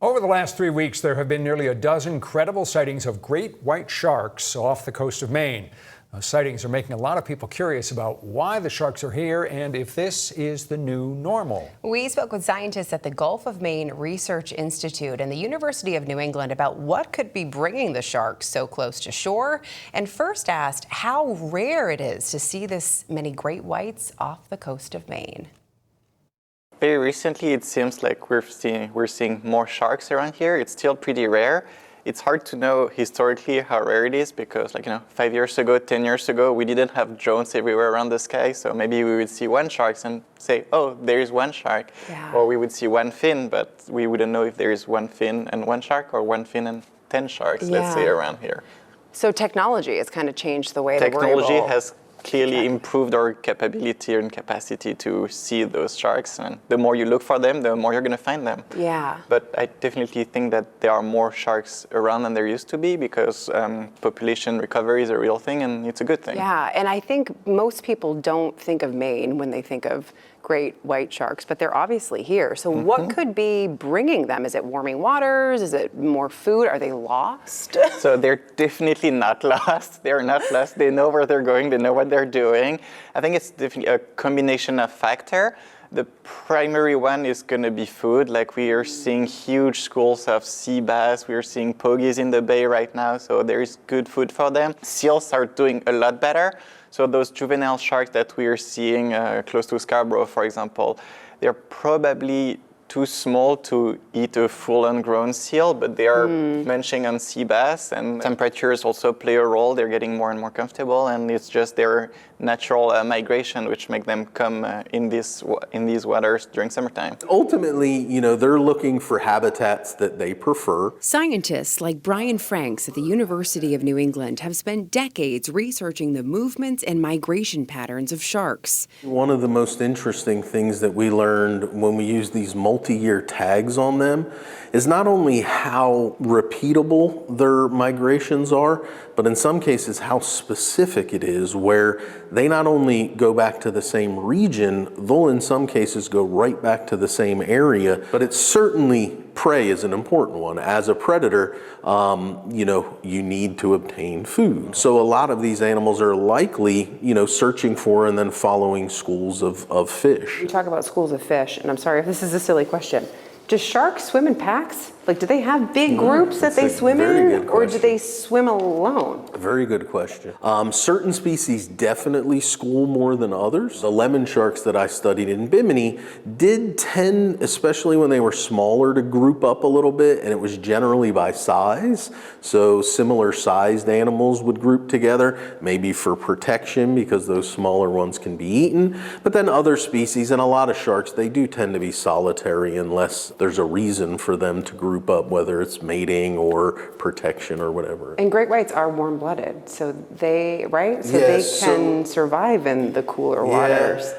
Over the last 3 weeks, there have been nearly a dozen credible sightings of great white sharks off the coast of Maine. Those sightings are making a lot of people curious about why the sharks are here and if this is the new normal. We spoke with scientists at the Gulf of Maine Research Institute and the University of New England about what could be bringing the sharks so close to shore, and first asked how rare it is to see this many great whites off the coast of Maine. Very recently, it seems like we're seeing more sharks around here. It's still pretty rare. It's hard to know historically how rare it is because, 5 years ago, 10 years ago, we didn't have drones everywhere around the sky. So maybe we would see one shark and say, oh, there is one shark. Yeah. Or we would see one fin, but we wouldn't know if there is one fin and one shark or one fin and 10 sharks, let's say, around here. So technology has kind of changed the way that we're able... Technology has clearly improved our capability and capacity to see those sharks, and the more you look for them, the more you're going to find them. Yeah. But I definitely think that there are more sharks around than there used to be because population recovery is a real thing and it's a good thing. Yeah, and I think most people don't think of Maine when they think of great white sharks, but they're obviously here. So what could be bringing them? Is it warming waters? Is it more food? Are they lost? So they're definitely not lost. They're not lost. They know where they're going. They know what they're doing. I think it's definitely a combination of factors. The primary one is going to be food. Like we are seeing huge schools of sea bass. We are seeing pogies in the bay right now. So there is good food for them. Seals are doing a lot better. So those juvenile sharks that we are seeing close to Scarborough, for example, they're probably too small to eat a full-on grown seal, but they are munching on sea bass, and temperatures also play a role. They're getting more and more comfortable, and it's just their natural migration which make them come in these waters during summertime. Ultimately, they're looking for habitats that they prefer. Scientists like Brian Franks at the University of New England have spent decades researching the movements and migration patterns of sharks. One of the most interesting things that we learned when we used these multi-year tags on them is not only how repeatable their migrations are, but in some cases how specific it is, where they not only go back to the same region, they'll in some cases go right back to the same area, but it's certainly prey is an important one. As a predator, you need to obtain food. So a lot of these animals are likely, searching for and then following schools of fish. You talk about schools of fish, and I'm sorry if this is a silly question. Do sharks swim in packs? Like, do they have big groups that they swim in, or do they swim alone? Very good question. Certain species definitely school more than others. The lemon sharks that I studied in Bimini did tend, especially when they were smaller, to group up a little bit, and it was generally by size. So similar sized animals would group together, maybe for protection because those smaller ones can be eaten. But then other species, and a lot of sharks, they do tend to be solitary unless there's a reason for them to group up, whether it's mating or protection or whatever. And great whites are warm-blooded, so they, right? So they can survive in the cooler waters.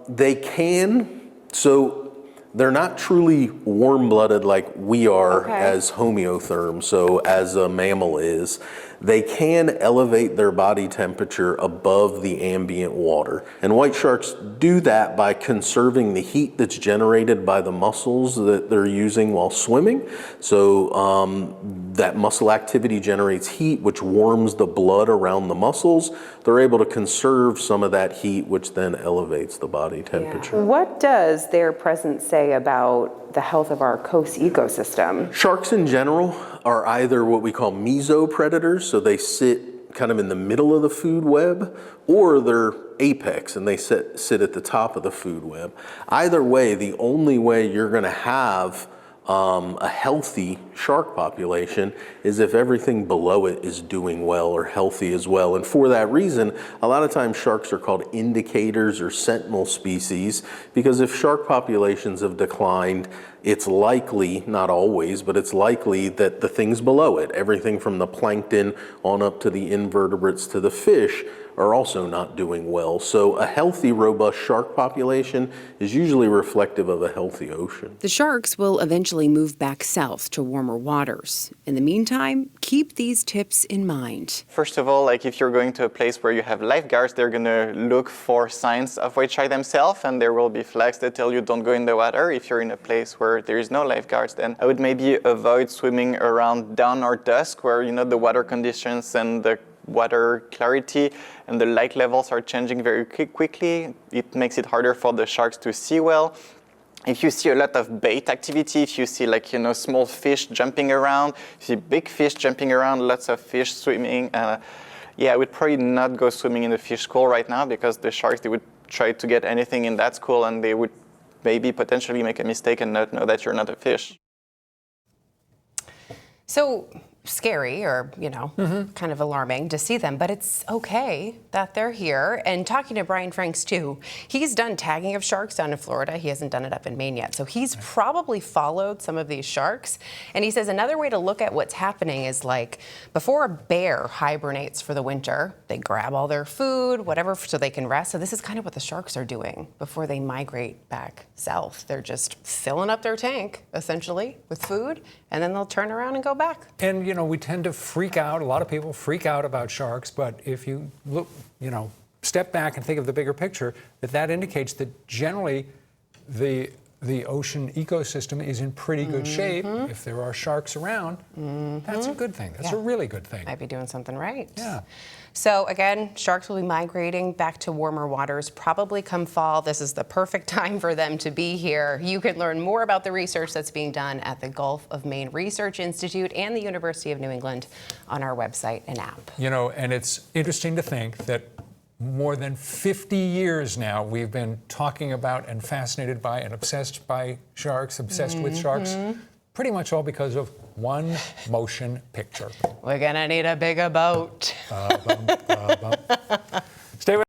They can. So they're not truly warm-blooded like we are as homeotherms, so as a mammal is. They can elevate their body temperature above the ambient water. And white sharks do that by conserving the heat that's generated by the muscles that they're using while swimming. So that muscle activity generates heat, which warms the blood around the muscles. They're able to conserve some of that heat, which then elevates the body temperature. Yeah. What does their presence say about the health of our coast ecosystem? Sharks in general are either what we call mesopredators, so they sit kind of in the middle of the food web, or they're apex and they sit at the top of the food web. Either way, the only way you're going to have a healthy shark population is if everything below it is doing well or healthy as well. And for that reason, a lot of times sharks are called indicators or sentinel species, because if shark populations have declined, it's likely, not always, but it's likely that the things below it, everything from the plankton on up to the invertebrates to the fish, are also not doing well. So a healthy, robust shark population is usually reflective of a healthy ocean. The sharks will eventually move back south to warmer waters. In the meantime, keep these tips in mind. First of all, if you're going to a place where you have lifeguards, they're going to look for signs of white shark themselves, and there will be flags that tell you don't go in the water. If you're in a place where where there is no lifeguards, then I would maybe avoid swimming around dawn or dusk, where the water conditions and the water clarity and the light levels are changing very quickly. It makes it harder for the sharks to see well. If you see a lot of bait activity, if you see small fish jumping around, if you see big fish jumping around, lots of fish swimming, I would probably not go swimming in the fish school right now, because the sharks, they would try to get anything in that school, and they would maybe potentially make a mistake and not know that you're not a fish. So scary, or kind of alarming to see them, but it's okay that they're here. And talking to Brian Franks too, he's done tagging of sharks down in Florida. He hasn't done it up in Maine yet, so he's probably followed some of these sharks. And he says another way to look at what's happening is, like, before a bear hibernates for the winter, they grab all their food, whatever, so they can rest. So this is kind of what the sharks are doing before they migrate back south. They're just filling up their tank essentially with food, and then they'll turn around and go back. And we tend to freak out. A lot of people freak out about sharks, but if you look, step back and think of the bigger picture, that indicates that generally the ocean ecosystem is in pretty good shape. If there are sharks around, that's a good thing. That's a really good thing. Might be doing something right. Yeah. So again, sharks will be migrating back to warmer waters probably come fall. This is the perfect time for them to be here. You can learn more about the research that's being done at the Gulf of Maine Research Institute and the University of New England on our website and app. And it's interesting to think that more than 50 years now we've been talking about and fascinated by and obsessed by sharks, obsessed with sharks, pretty much all because of one motion picture. We're gonna need a bigger boat.